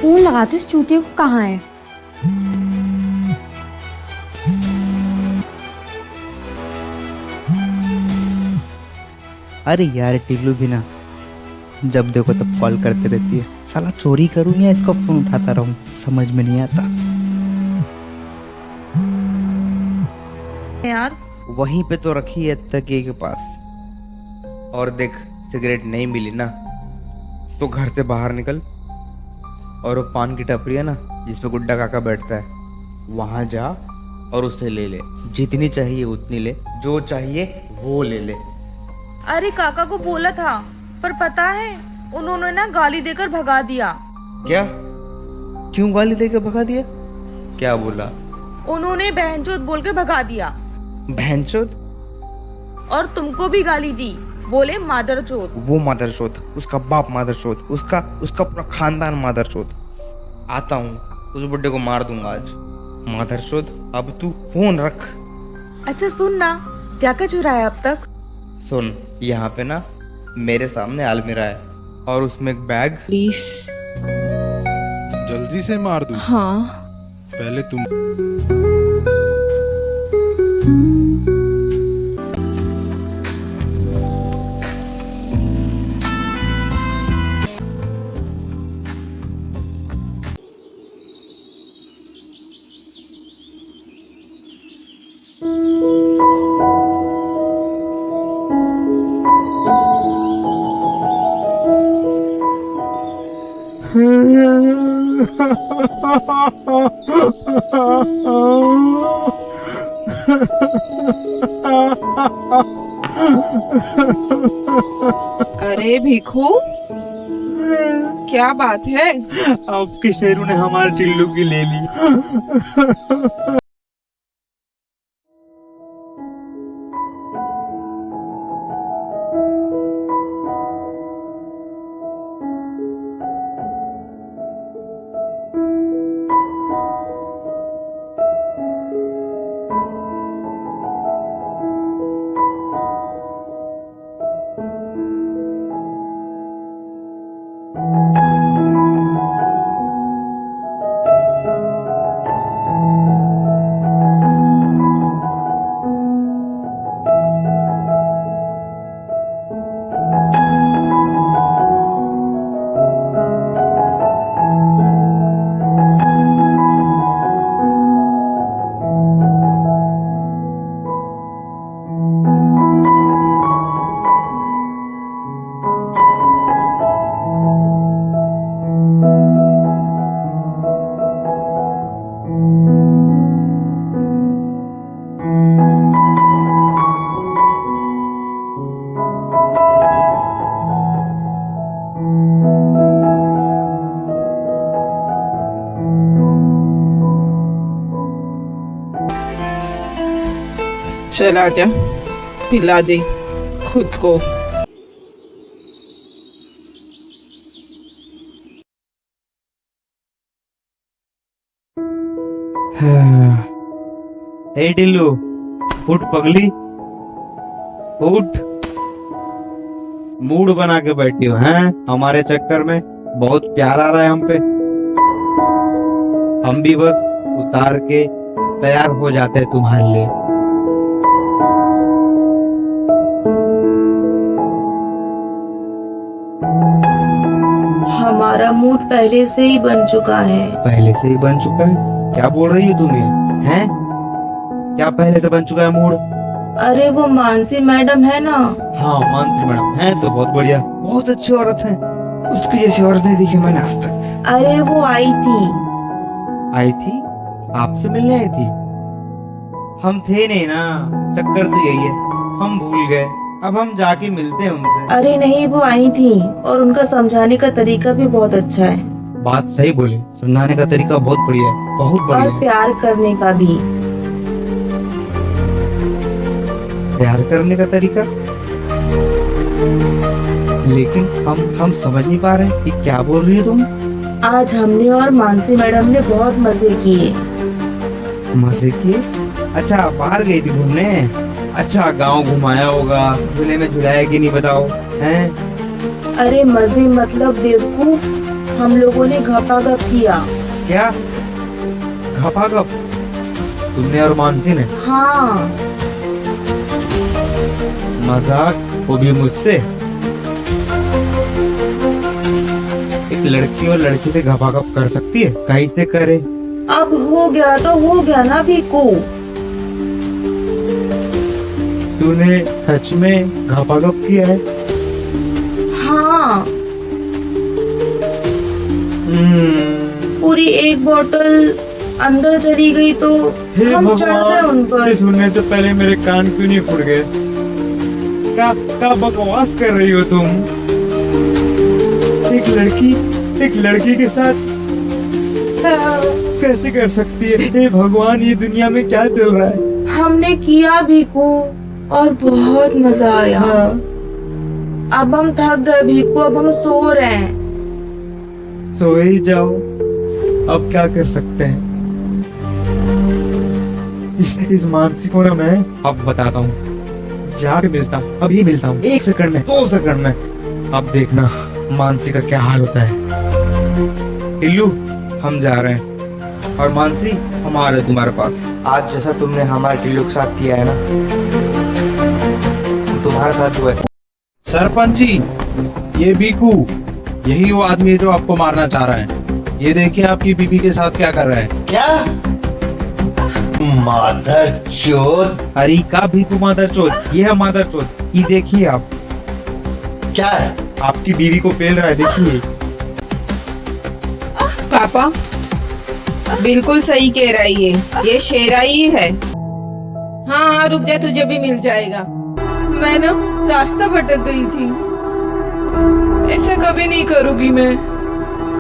Phone लगाते इस चूतिए को कहाँ है। अरे यार टिल्लू भी ना जब देखो तब कॉल करते रहती है। साला चोरी करूँ या इसका फोन उठाता रहूं, समझ में नहीं आता। यार वहीं पे तो रखी है तकिए के पास। और देख सिगरेट नहीं मिली ना तो घर से बाहर निकल और वो पान की टपरी है ना जिसमें गुड्डा काका बैठता है, वहां जा और उससे ले ले। जितनी चाहिए उतनी ले, जो चाहिए वो ले ले। अरे काका को बोला था पर पता है उन्होंने ना गाली देकर भगा दिया। क्या? क्यों गाली देके भगा दिया? क्या बोला? उन्होंने बहनचोद बोल के भगा दिया बहनचोद? और तुमको भी गाली दी, बोले मादरचोद। वो मादरचोद, उसका बाप मादरचोद, उसका पूरा खानदान मादरचोद। आता हूँ उस बुड्ढे को मार दूंगा आज। मादरचोद अब तू फोन रख। अच्छा सुन ना, क्या क्या चुराया अब तक? सुन, यहाँ पे ना मेरे सामने अलमीरा है और उसमें एक बैग। प्लीज। जल्दी से मार दूं? हाँ। पहले तुम। अरे भिखू, क्या बात है? आपके शेरों ने हमारे टिल्लू की ले ली। चला जा, पिला दे खुद को। हे टिल्लू, उठ पगली, उठ। मूड बना के बैठी हो हैं हमारे चक्कर में? बहुत प्यार आ रहा है हम पे। हम भी बस उतार के तैयार हो जाते हैं तुम्हारे लिए। हमारा मूड पहले से ही बन चुका है। पहले से ही बन चुका है? क्या बोल रही हो तुम ये? हैं? क्या पहले से बन चुका है मूड? अरे वो मानसी मैडम है ना। हाँ मानसी मैडम है तो बहुत बढ़िया, बहुत अच्छी औरत है। उसकी जैसी औरत नहीं देखी मैंने आज तक। अरे वो आई थी। आई थी? आपसे मिलने आई थी? हम थे नहीं ना, चक्कर तो यही है, हम भूल गए। अब हम जाके मिलते हैं उनसे। अरे नहीं, वो आई थी और उनका समझाने का तरीका भी बहुत अच्छा है। बात सही बोली, समझाने का तरीका बहुत बढ़िया है, बहुत बढ़िया और है। प्यार करने का भी। प्यार करने का तरीका? लेकिन हम समझ नहीं पा रहे कि क्या बोल रही हो तुम। आज हमने और मानसी मैडम ने बहुत मजे किए। मजे किए? अच्छा बाहर गई थी घूमने? अच्छा गांव घुमाया होगा, झूले में झुलाया कि नहीं बताओ हैं? अरे मजे मतलब बेवकूफ, हम लोगों ने घपाघप किया। क्या घपाघप? तुमने और मानसी ने? हाँ, मजाक, वो भी मुझसे? एक लड़की और लड़की से घपाघप कर सकती है? कैसे करे? अब हो गया तो हो गया ना भीकू। तूने सच में घपाघप किया है? हाँ, हम्म, पूरी एक बोतल अंदर चली गई तो हे हम चढ़ गए उन भगवान, पर। ये सुनने से पहले मेरे कान क्यों नहीं फूट गए? क्या बकवास कर रही हो तुम? एक लड़की के साथ कैसे कर सकती है? हे भगवान, ये दुनिया में क्या चल रहा है? हमने किया भीकू और बहुत मजा आया। हाँ। अब हम थक गए भीकू, अब हम सो रहे हैं। सो ही जाओ, अब क्या कर सकते हैं? इस मानसी को ना मैं अब बताता हूँ, जाके मिलता हूँ, अभी मिलता हूँ, 1 सेकंड में, 2 सेकंड में। अब देखना मानसी का क्या हाल होता है। टिल्लू, हम जा रहे हैं, और मानसी हम आ रहे हैं तुम्हारे पास। आज जैसा तुमने हमारे टिल्लू के साथ किया है ना, तुम्हारे साथ हुआ है। सरपंच जी, ये बीकू यही वो आदमी है जो आपको मारना चाह रहा है। ये देखिए आपकी बीबी के साथ क्या कर रहा है। क्या? मादर चोद! अरे का भी तू मादर चोद, ये है मादर चोद। ये देखिए आप, क्या है? आपकी बीवी को पेल रहा है, देखिए। पापा बिल्कुल सही कह रहा है, ये शेरा ही है। हाँ, रुक जा, तुझे भी मिल जाएगा। मैं ना रास्ता भटक गई थी, ऐसा कभी नहीं करूंगी मैं।